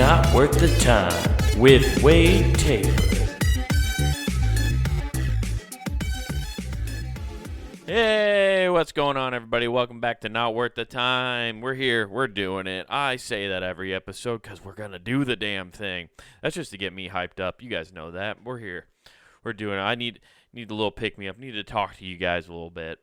Not Worth the Time with Wade Taylor. Hey, what's going on, everybody? Welcome back to Not Worth the Time. We're here. We're doing it. I say that every episode because we're going to do the damn thing. That's just to get me hyped up. You guys know that. We're here. We're doing it. I need a little pick-me-up. Need to talk to you guys a little bit.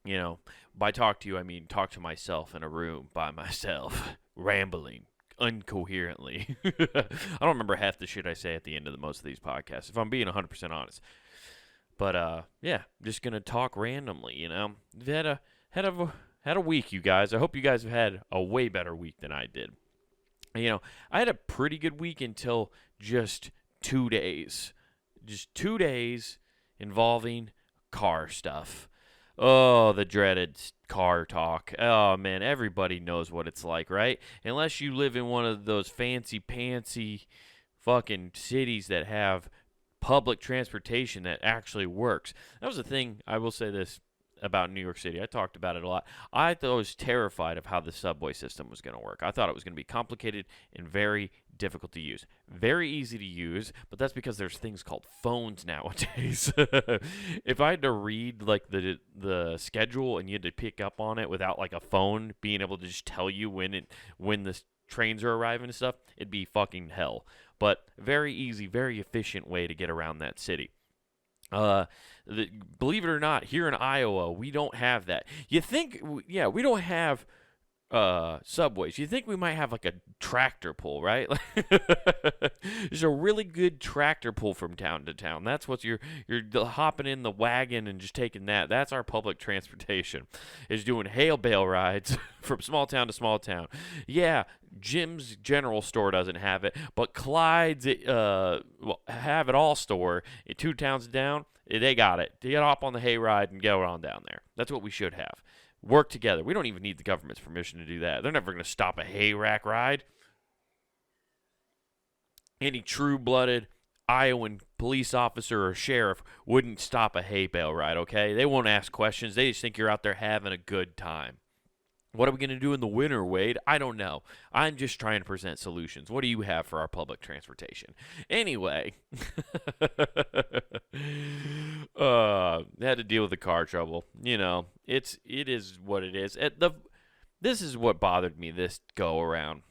You know, by talk to you, I mean talk to myself in a room by myself, rambling incoherently. I don't remember half the shit I say at the end of most of these podcasts, if I'm being 100% honest. But yeah, just gonna talk randomly. You know, we've had a week, you guys. I hope you guys have had a way better week than I did. You know, I had a pretty good week until just 2 days. Just 2 days involving car stuff. Oh, the dreaded car talk. Oh, man, everybody knows what it's like, right? Unless you live in one of those fancy-pantsy fucking cities that have public transportation that actually works. That was the thing, I will say this about New York City. I talked about it a lot. I was terrified of how the subway system was going to work. I thought it was going to be complicated and very difficult to use. Very easy to use, but that's because there's things called phones nowadays. If I had to read like the schedule and you had to pick up on it without like a phone being able to just tell you when the trains are arriving and stuff, it'd be fucking hell. But very easy, very efficient way to get around that city. Believe it or not, here in Iowa, we don't have that. You think, yeah, we don't have subways. You think we might have like a tractor pull, right? There's a really good tractor pull from town to town. That's what you're hopping in the wagon and just taking that. That's our public transportation, is doing hail bale rides from small town to small town. Yeah, Jim's General Store doesn't have it, but Clyde's Have It All store, 2 towns down, they got it. Get hop on the hayride and go on down there. That's what we should have. Work together. We don't even need the government's permission to do that. They're never going to stop a hay rack ride. Any true-blooded Iowan police officer or sheriff wouldn't stop a hay bale ride, okay? They won't ask questions. They just think you're out there having a good time. What are we going to do in the winter, Wade? I don't know. I'm just trying to present solutions. What do you have for our public transportation? Anyway, had to deal with the car trouble. You know, it is what it is. This is what bothered me this go around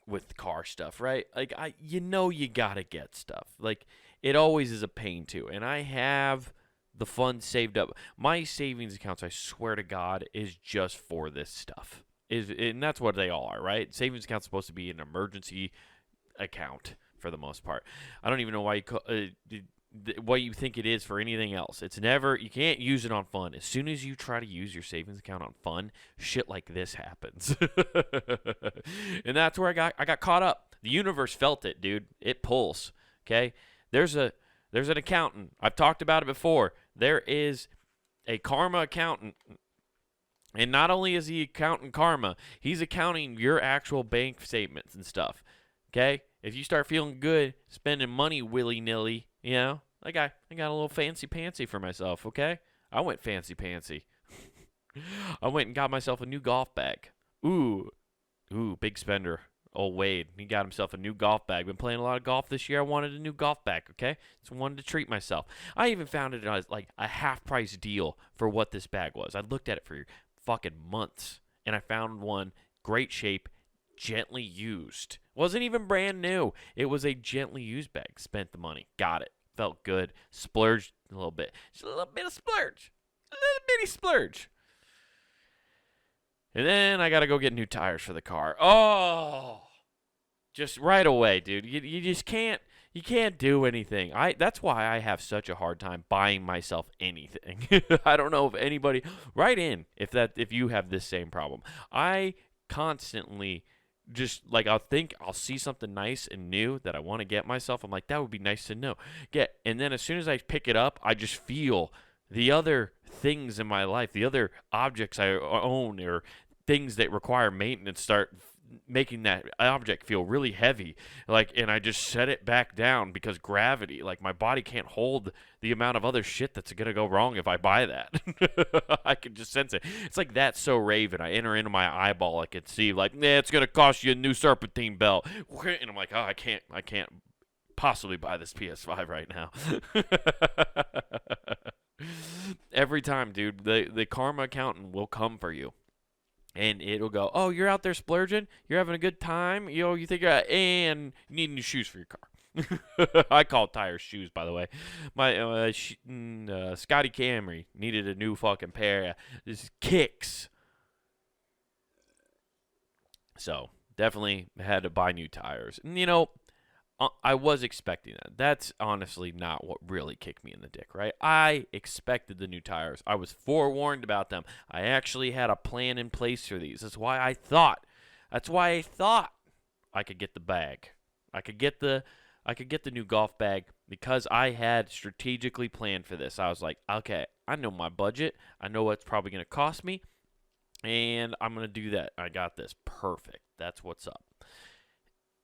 with car stuff, right? Like you gotta get stuff. Like it always is a pain too, and I have the funds saved up. My savings accounts, I swear to God, is just for this stuff. And that's what they all are, right? Savings account's supposed to be an emergency account for the most part. I don't even know why what you think it is for anything else. It's never, you can't use it on fun. As soon as you try to use your savings account on fun, shit like this happens. And that's where I got caught up. The universe felt it, dude. It pulls, okay? There's an accountant. I've talked about it before. There is a karma accountant. And not only is he accounting karma, he's accounting your actual bank statements and stuff. Okay? If you start feeling good spending money willy-nilly, you know, like I got a little fancy-pantsy for myself, okay? I went fancy-pantsy. I went and got myself a new golf bag. Ooh, big spender. Old Wade, he got himself a new golf bag. Been playing a lot of golf this year. I wanted a new golf bag, okay? Just wanted to treat myself. I even found it as like a half-price deal for what this bag was. I looked at it for fucking months, and I found one, great shape, gently used. Wasn't even brand new. It was a gently used bag. Spent the money. Got it. Felt good. Splurged a little bit. Just a little bit of splurge. A little bitty splurge. And then I got to go get new tires for the car. Oh, just right away, dude. You just can't do anything. That's why I have such a hard time buying myself anything. I don't know if anybody, write in if you have this same problem. I constantly just like I'll see something nice and new that I want to get myself. I'm like, that would be nice to know. And then as soon as I pick it up, I just feel the other things in my life, the other objects I own or things that require maintenance start making that object feel really heavy, like, and I just set it back down because gravity, like my body can't hold the amount of other shit that's gonna go wrong if I buy that. I can just sense it. It's like that's so Raven. I enter into my eyeball, I can see like, it's gonna cost you a new serpentine belt, and I'm like, oh, I can't possibly buy this PS5 right now. Every time, dude, the karma accountant will come for you. And it'll go, oh, you're out there splurging? You're having a good time? You think and you need new shoes for your car. I call tires shoes, by the way. My Scotty Camry needed a new fucking pair of kicks. So, definitely had to buy new tires. And, I was expecting that. That's honestly not what really kicked me in the dick, right? I expected the new tires. I was forewarned about them. I actually had a plan in place for these. That's why I thought I could get the bag. I could get the new golf bag because I had strategically planned for this. I was like, okay, I know my budget. I know what's probably going to cost me, and I'm going to do that. I got this. Perfect. That's what's up.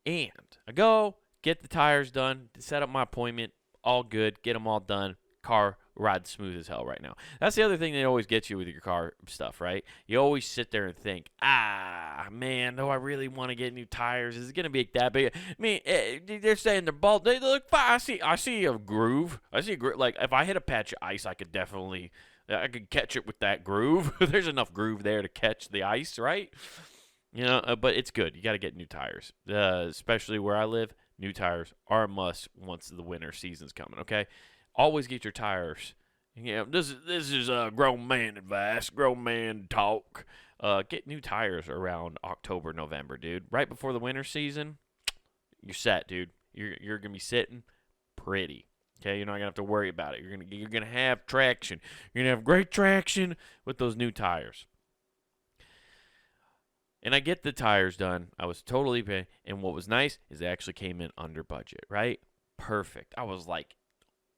And I go, get the tires done, set up my appointment, all good, get them all done. Car rides smooth as hell right now. That's the other thing that always gets you with your car stuff, right? You always sit there and think, man, do I really want to get new tires? Is it going to be that big? I mean, they're saying they're bald. They look fine. I see a groove. Like, if I hit a patch of ice, I could catch it with that groove. There's enough groove there to catch the ice, right? But it's good. You got to get new tires, especially where I live. New tires are a must once the winter season's coming, okay? Always get your tires. This is a grown man advice, grown man talk. Get new tires around October, November, dude. Right before the winter season, you're set, dude. You're going to be sitting pretty, okay? You're not going to have to worry about it. You're gonna have traction. You're going to have great traction with those new tires. And I get the tires done. I was totally paying. And what was nice is they actually came in under budget, right? Perfect. I was like,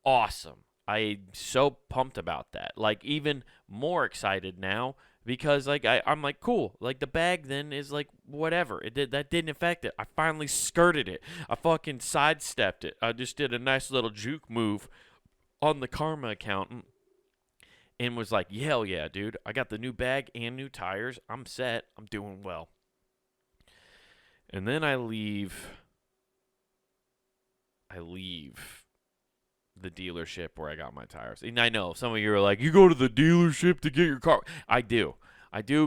awesome. I'm so pumped about that. Like, even more excited now because, like, I'm like, cool. Like, the bag then is like, whatever. That didn't affect it. I finally skirted it. I fucking sidestepped it. I just did a nice little juke move on the karma accountant. And was like, hell yeah, dude. I got the new bag and new tires. I'm set. I'm doing well. And then I leave the dealership where I got my tires. And I know some of you are like, you go to the dealership to get your car. I do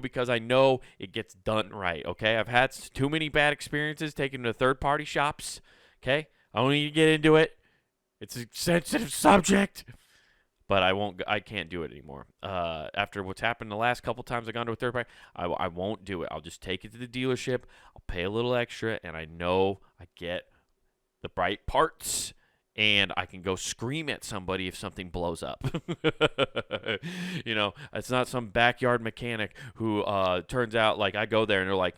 because I know it gets done right, okay? I've had too many bad experiences taking to third-party shops, okay? I don't need to get into it. It's a sensitive subject. But I can't do it anymore. After what's happened the last couple times I've gone to a third party, I won't do it. I'll just take it to the dealership. I'll pay a little extra, and I know I get the right parts, and I can go scream at somebody if something blows up. It's not some backyard mechanic who turns out, like, I go there, and they're like,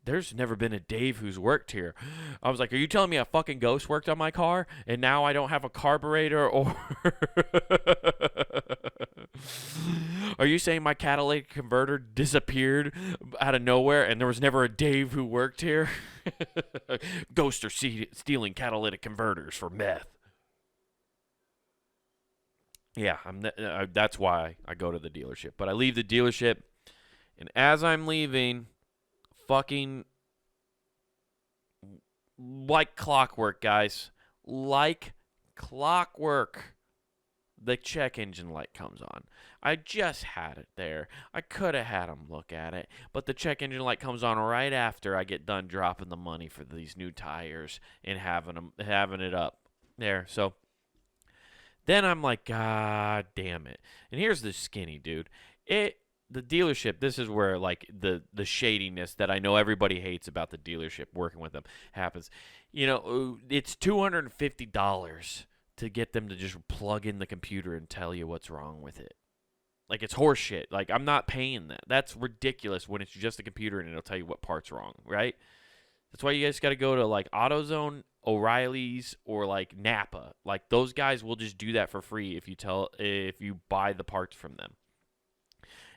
there's never been a Dave who's worked here. I was like, are you telling me a fucking ghost worked on my car and now I don't have a carburetor or are you saying my catalytic converter disappeared out of nowhere and there was never a Dave who worked here? Ghosts are stealing catalytic converters for meth. Yeah, that's why I go to the dealership. But I leave the dealership, and as I'm leaving, fucking like clockwork, guys. Like clockwork. The check engine light comes on. I just had it there. I could have had them look at it, but the check engine light comes on right after I get done dropping the money for these new tires and having it up there. So then I'm like, God damn it. And here's the skinny, dude. The dealership, this is where, like, the shadiness that I know everybody hates about the dealership, working with them, happens. It's $250 to get them to just plug in the computer and tell you what's wrong with it. Like, it's horse shit. Like, I'm not paying that. That's ridiculous when it's just a computer and it'll tell you what part's wrong, right? That's why you guys got to go to, like, AutoZone, O'Reilly's, or, like, Napa. Like, those guys will just do that for free if you buy the parts from them.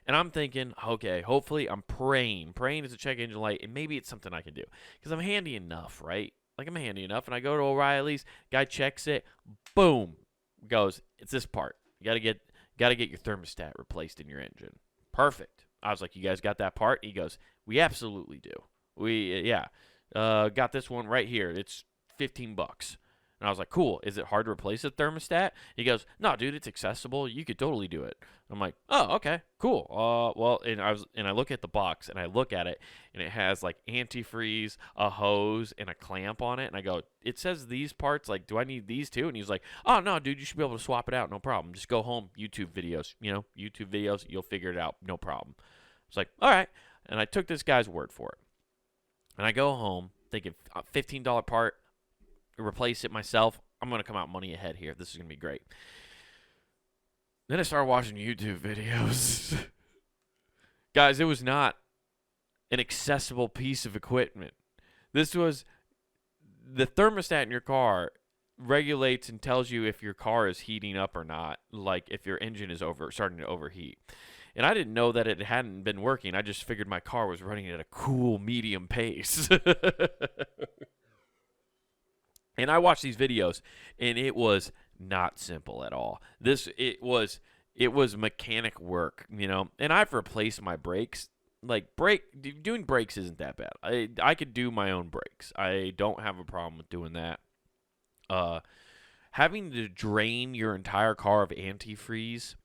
And I'm thinking, okay, hopefully I'm praying it's a check engine light, and maybe it's something I can do because I'm handy enough, right? Like I'm handy enough, and I go to O'Reilly's, guy checks it, boom, goes, it's this part. You gotta get your thermostat replaced in your engine. Perfect. I was like, you guys got that part? He goes, we absolutely do. Got this one right here. It's $15. And I was like, cool. Is it hard to replace a thermostat? He goes, no, dude, it's accessible. You could totally do it. I'm like, oh, okay, cool. And I look at the box and I look at it and it has like antifreeze, a hose, and a clamp on it. And I go, it says these parts. Like, do I need these too? And he's like, oh no, dude, you should be able to swap it out. No problem. Just go home. YouTube videos. You'll figure it out. No problem. It's like, all right. And I took this guy's word for it. And I go home thinking, $15 part. Replace it myself. I'm going to come out money ahead here. This is going to be great. Then I started watching YouTube videos. Guys, it was not an accessible piece of equipment. This was the thermostat in your car regulates and tells you if your car is heating up or not, like if your engine is starting to overheat. And I didn't know that it hadn't been working. I just figured my car was running at a cool medium pace. And I watched these videos, and it was not simple at all. It was mechanic work, And I've replaced my brakes. Doing brakes isn't that bad. I could do my own brakes. I don't have a problem with doing that. Having to drain your entire car of antifreeze,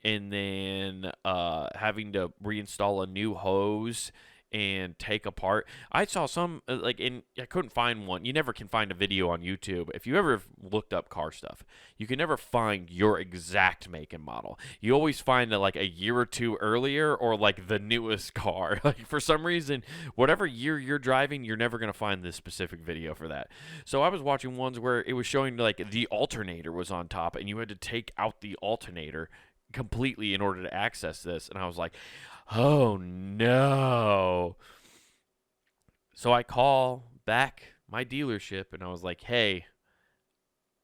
and then having to reinstall a new hose and take apart. I saw some, and I couldn't find one. You never can find a video on YouTube. If you ever looked up car stuff, you can never find your exact make and model. You always find that a year or two earlier or the newest car. For some reason, whatever year you're driving, you're never going to find this specific video for that. So I was watching ones where it was showing the alternator was on top and you had to take out the alternator completely in order to access this. And I was like, oh no. So I call back my dealership and I was like, hey,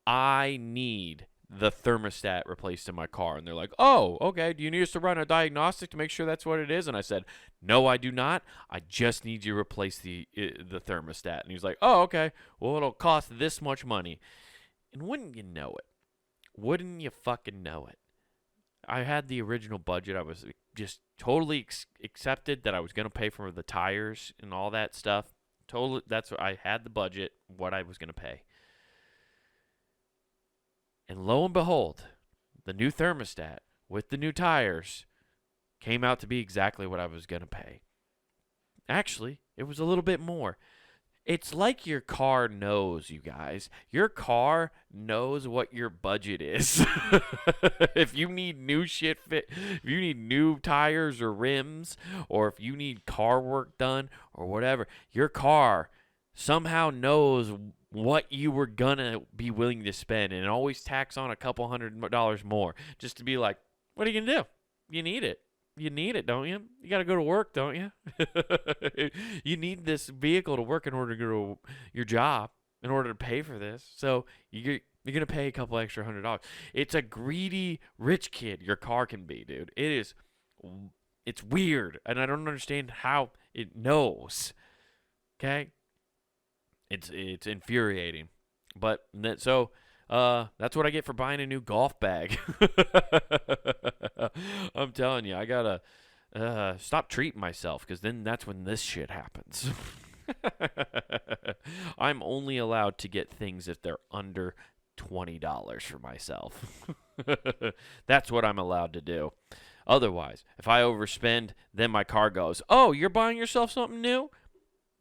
I need the thermostat replaced in my car. And they're like, oh, okay. Do you need us to run a diagnostic to make sure that's what it is? And I said, no, I do not. I just need you to replace the thermostat. And he was like, oh, okay. Well, it'll cost this much money. And wouldn't you know it? Wouldn't you fucking know it? I had the original budget. I was just totally accepted that I was going to pay for the tires and all that stuff. Totally, that's what I had the budget, what I was going to pay. And lo and behold, the new thermostat with the new tires came out to be exactly what I was going to pay. Actually, it was a little bit more. It's like your car knows, you guys. Your car knows what your budget is. If you need new shit fit, if you need new tires or rims, or if you need car work done or whatever, your car somehow knows what you were gonna be willing to spend, and it always tacks on a couple $100 more just to be like, what are you gonna do? You need it. You need it, don't you? You got to go to work, don't you? You need this vehicle to work in order to go to your job, in order to pay for this. So you're going to pay a couple extra $100. It's a greedy rich kid your car can be, dude. It's weird, and I don't understand how it knows. Okay? It's infuriating. But that's what I get for buying a new golf bag. I'm telling you, I gotta stop treating myself, because then that's when this shit happens. I'm only allowed to get things if they're under $20 for myself. That's what I'm allowed to do. Otherwise, if I overspend, then my car goes, oh, you're buying yourself something new?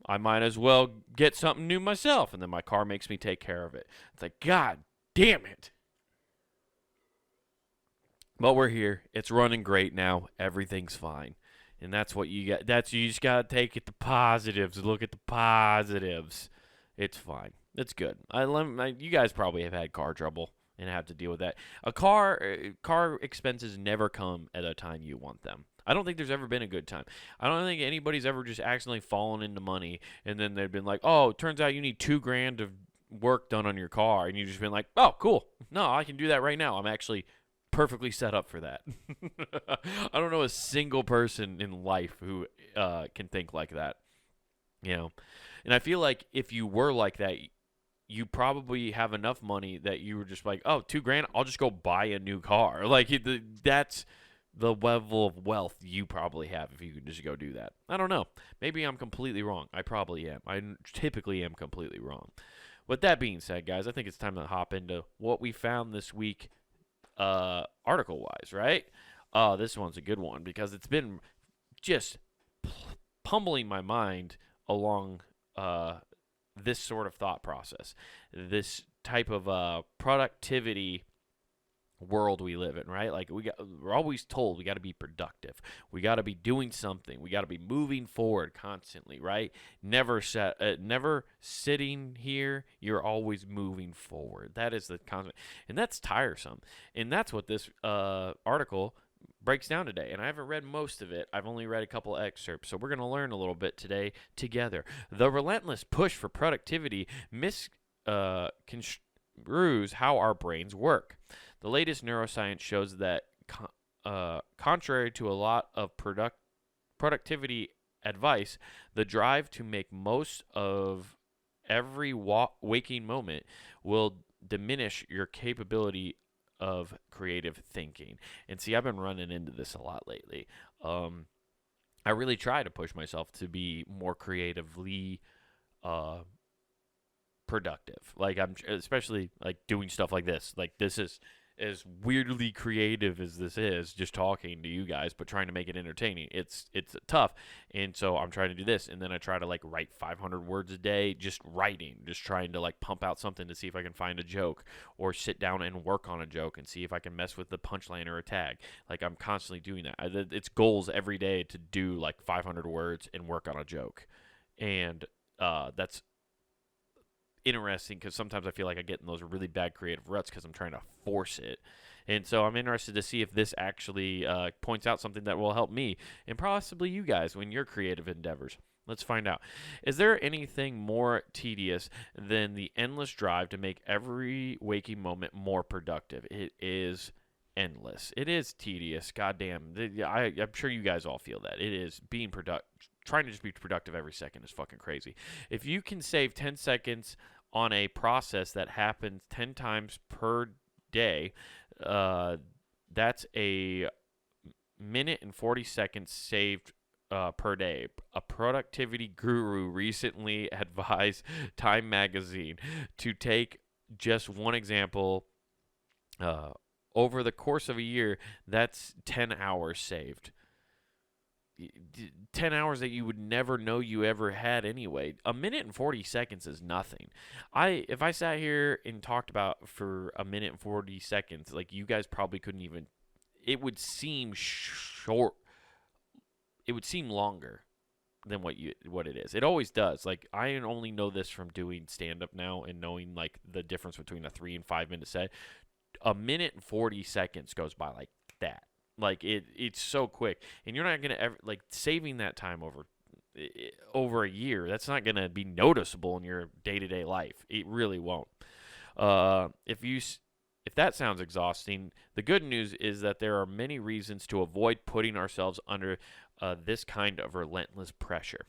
I might as well get something new myself. And then my car makes me take care of it. It's like, God damn it. But we're here. It's running great now. Everything's fine. And that's what you got. You just got to take it the positives. Look at the positives. It's fine. It's good. You guys probably have had car trouble and have to deal with that. Car expenses never come at a time you want them. I don't think there's ever been a good time. I don't think anybody's ever just accidentally fallen into money and then they've been like, oh, it turns out you need $2,000 of work done on your car, and you've just been like, oh, cool. No, I can do that right now. I'm actually perfectly set up for that. I don't know a single person in life who can think like that, you know. And I feel like if you were like that, you probably have enough money that you were just like, oh, $2,000, I'll just go buy a new car. Like that's the level of wealth you probably have if you could just go do that. I don't know. Maybe I'm completely wrong. I probably am. I typically am completely wrong. With that being said, guys, I think it's time to hop into what we found this week, article-wise, right? This one's a good one because it's been just pummeling my mind along this sort of thought process, this type of productivity world we live in, right? Like we're always told we got to be productive, we got to be doing something, we got to be moving forward constantly, right? Never sitting here. You're always moving forward. That is the constant, and that's tiresome. And that's what this article breaks down today. And I haven't read most of it. I've only read a couple excerpts. So we're going to learn a little bit today together. The relentless push for productivity misconstrues how our brains work. The latest neuroscience shows that, contrary to a lot of productivity advice, the drive to make most of every waking moment will diminish your capability of creative thinking. And see, I've been running into this a lot lately. I really try to push myself to be more creatively productive. Like I'm especially like doing stuff like this. Like this is as weirdly creative as this is, just talking to you guys, but trying to make it entertaining. It's tough, and so I'm trying to do this, and then I try to like write 500 words a day, just writing, just trying to like pump out something to see if I can find a joke, or sit down and work on a joke and see if I can mess with the punchline or a tag. Like I'm constantly doing that. It's goals every day to do like 500 words and work on a joke, and that's interesting because sometimes I feel like I get in those really bad creative ruts because I'm trying to force it. And so I'm interested to see if this actually points out something that will help me and possibly you guys when your creative endeavors. Let's find out. Is there anything more tedious than the endless drive to make every waking moment more productive? It is endless. It is tedious. Goddamn. I'm sure you guys all feel that. It is being productive. Trying to just be productive every second is fucking crazy. If you can save 10 seconds on a process that happens 10 times per day, that's a minute and 40 seconds saved per day. A productivity guru recently advised Time Magazine to take just one example. Over the course of a year, that's 10 hours saved. 10 hours that you would never know you ever had anyway. A minute and 40 seconds is nothing. If I sat here and talked about for a minute and 40 seconds, like you guys probably couldn't even, it would seem short. It would seem longer than what it is. It always does. Like I only know this from doing stand up now and knowing like the difference between a 3 and 5 minute set. A minute and 40 seconds goes by like that. Like it's so quick, and you're not gonna ever like saving that time over a year. That's not gonna be noticeable in your day-to-day life. It really won't. If that sounds exhausting, the good news is that there are many reasons to avoid putting ourselves under this kind of relentless pressure.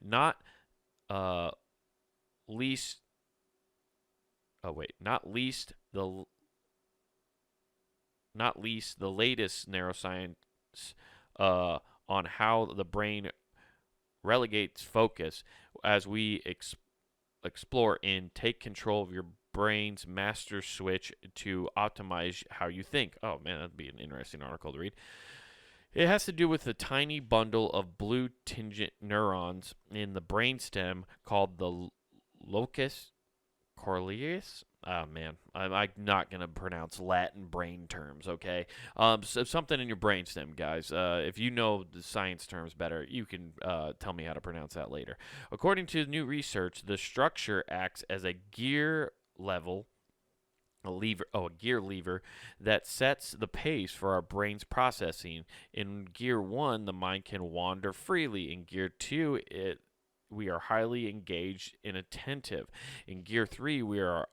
Not least. Oh wait, not least the latest neuroscience on how the brain relegates focus as we explore and take control of your brain's master switch to optimize how you think. Oh man, that'd be an interesting article to read. It has to do with the tiny bundle of blue tinged neurons in the brainstem called the locus coeruleus. Oh man, I'm not gonna pronounce Latin brain terms. Okay, so something in your brainstem, guys. If you know the science terms better, you can tell me how to pronounce that later. According to new research, the structure acts as a gear lever that sets the pace for our brain's processing. In gear 1, the mind can wander freely. In gear 2, we are highly engaged and attentive. In gear 3, we are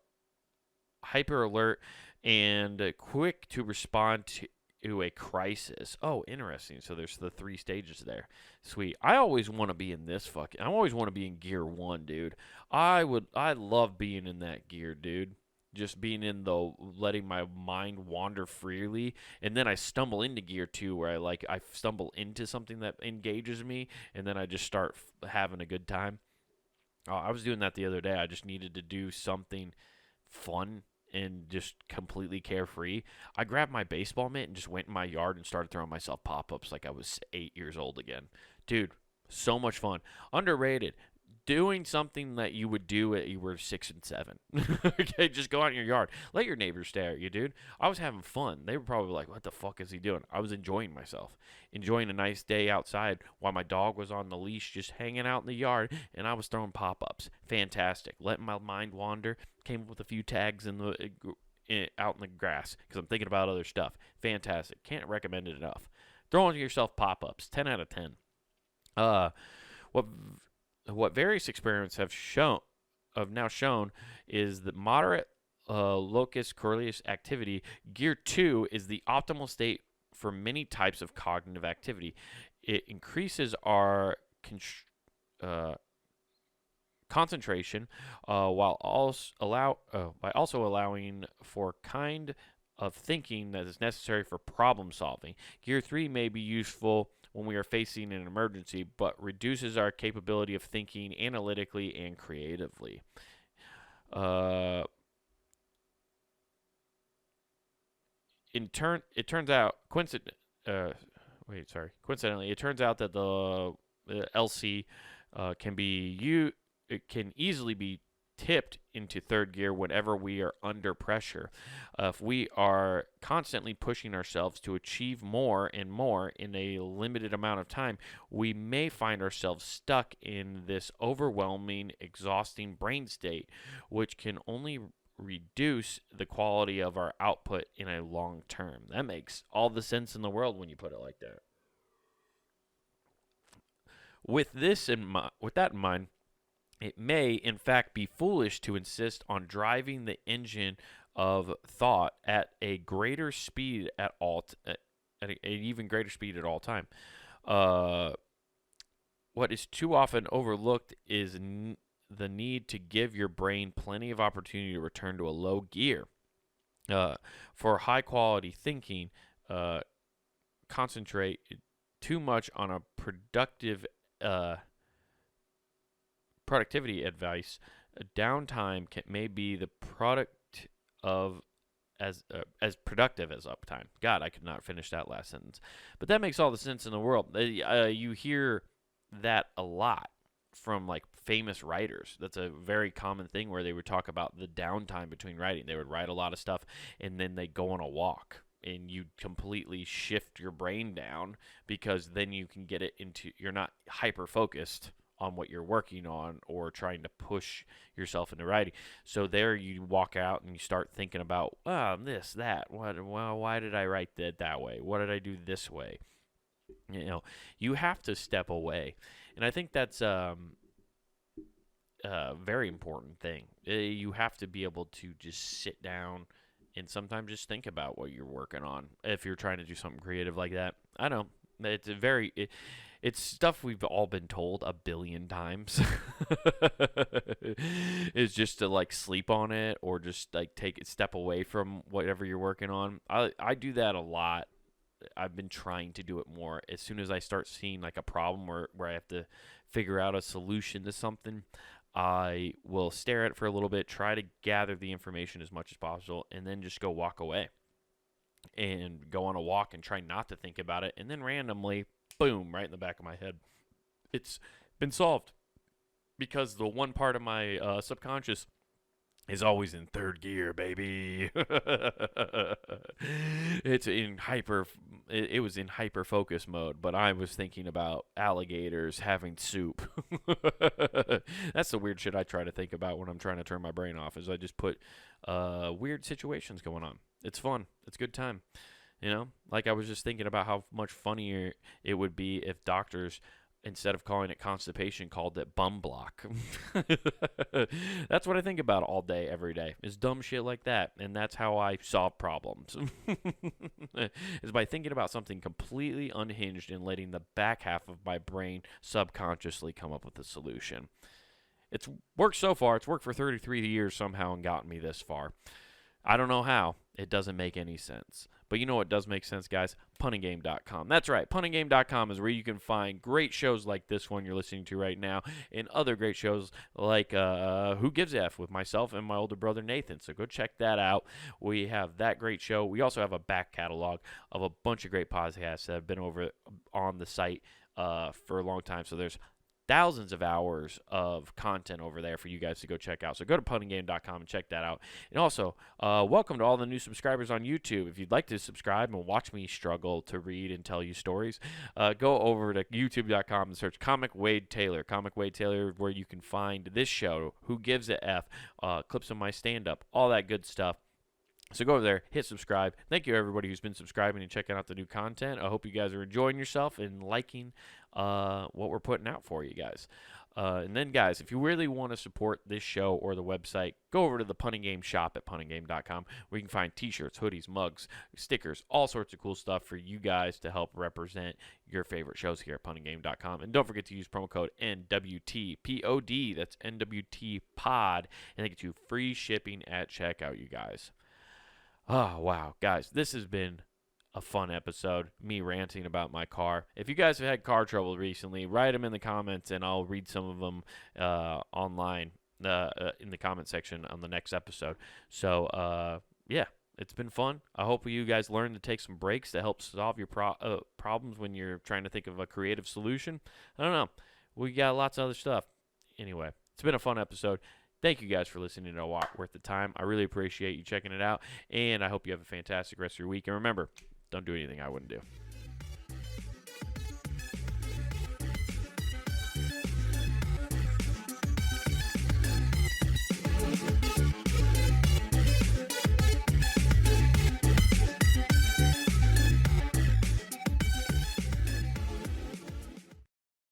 hyper alert and quick to respond to a crisis. Oh, interesting. So there's the 3 stages there. Sweet. I always want to be in this fucking. I always want to be in gear 1, dude. I love being in that gear, dude. Just being in the letting my mind wander freely, and then I stumble into gear 2 where I stumble into something that engages me, and then I just start having a good time. I was doing that the other day. I just needed to do something fun and just completely carefree. I grabbed my baseball mitt and just went in my yard and started throwing myself pop ups like I was 8 years old again. Dude, so much fun. Underrated. Doing something that you would do at you were 6 and 7. Okay, just go out in your yard. Let your neighbors stare at you, dude. I was having fun. They were probably like, "What the fuck is he doing?" I was enjoying myself, enjoying a nice day outside while my dog was on the leash, just hanging out in the yard, and I was throwing pop ups. Fantastic. Letting my mind wander. Came up with a few tags out in the grass because I'm thinking about other stuff. Fantastic. Can't recommend it enough. Throwing yourself pop ups. 10 out of 10. What what various experiments have now shown is that moderate locus coeruleus activity, gear 2, is the optimal state for many types of cognitive activity. It increases our concentration while by also allowing for kind of thinking that is necessary for problem solving. Gear 3 may be useful when we are facing an emergency, but reduces our capability of thinking analytically and creatively. It turns out coincidentally, it turns out that the LC it can easily be tipped into third gear whenever we are under pressure. If we are constantly pushing ourselves to achieve more and more in a limited amount of time, we may find ourselves stuck in this overwhelming, exhausting brain state, which can only reduce the quality of our output in a long term. That makes all the sense in the world when you put it like that. With that in mind, it may, in fact, be foolish to insist on driving the engine of thought at a greater speed at an even greater speed at all time. What is too often overlooked is the need to give your brain plenty of opportunity to return to a low gear. For high quality thinking, concentrate too much on a productivity advice. Downtime may be the product of as productive as uptime. God, I could not finish that last sentence, but that makes all the sense in the world. You hear that a lot from like famous writers. That's a very common thing where they would talk about the downtime between writing. They would write a lot of stuff and then they'd go on a walk, and you completely shift your brain down because then you can get it into, you're not hyper focused on what you're working on or trying to push yourself into writing. So there you walk out and you start thinking about, this, that, why did I write that way? What did I do this way? You have to step away. And I think that's a very important thing. You have to be able to just sit down and sometimes just think about what you're working on if you're trying to do something creative like that. I know. It's stuff we've all been told a billion times. Is just to like sleep on it or just like step away from whatever you're working on. I do that a lot. I've been trying to do it more. As soon as I start seeing like a problem where I have to figure out a solution to something, I will stare at it for a little bit, try to gather the information as much as possible, and then just go walk away and go on a walk and try not to think about it. And then randomly, boom, right in the back of my head, it's been solved because the one part of my subconscious is always in third gear, baby. It's in hyper. It was in hyper focus mode, but I was thinking about alligators having soup. That's the weird shit I try to think about when I'm trying to turn my brain off. Is I just put weird situations going on. It's fun. It's a good time. Like I was just thinking about how much funnier it would be if doctors instead of calling it constipation, called it bum block. That's what I think about all day, every day, is dumb shit like that. And that's how I solve problems, is by thinking about something completely unhinged and letting the back half of my brain subconsciously come up with a solution. It's worked so far. It's worked for 33 years somehow and gotten me this far. I don't know how. It doesn't make any sense. But you know what does make sense, guys? Punninggame.com. That's right. Punninggame.com is where you can find great shows like this one you're listening to right now and other great shows like Who Gives a F with myself and my older brother Nathan. So go check that out. We have that great show. We also have a back catalog of a bunch of great podcasts that have been over on the site for a long time. So there's thousands of hours of content over there for you guys to go check out. So go to punninggame.com and check that out. And also, welcome to all the new subscribers on YouTube. If you'd like to subscribe and watch me struggle to read and tell you stories, go over to youtube.com and search Comic Wade Taylor. Comic Wade Taylor, where you can find this show, Who Gives a F, clips of my stand-up, all that good stuff. So go over there, hit subscribe. Thank you, everybody who's been subscribing and checking out the new content. I hope you guys are enjoying yourself and liking what we're putting out for you guys. And then, guys, if you really want to support this show or the website, go over to the Punning Game shop at punninggame.com, where you can find t-shirts, hoodies, mugs, stickers, all sorts of cool stuff for you guys to help represent your favorite shows here at punninggame.com. And don't forget to use promo code NWTPOD. That's NWT Pod, and they get you free shipping at checkout, you guys. Oh, wow. Guys, this has been a fun episode, me ranting about my car. If you guys have had car trouble recently, write them in the comments, and I'll read some of them online in the comment section on the next episode. So, yeah, it's been fun. I hope you guys learn to take some breaks to help solve your problems when you're trying to think of a creative solution. I don't know. We got lots of other stuff. Anyway, it's been a fun episode. Thank you guys for listening to Worth the Time. I really appreciate you checking it out, and I hope you have a fantastic rest of your week. And remember, don't do anything I wouldn't do.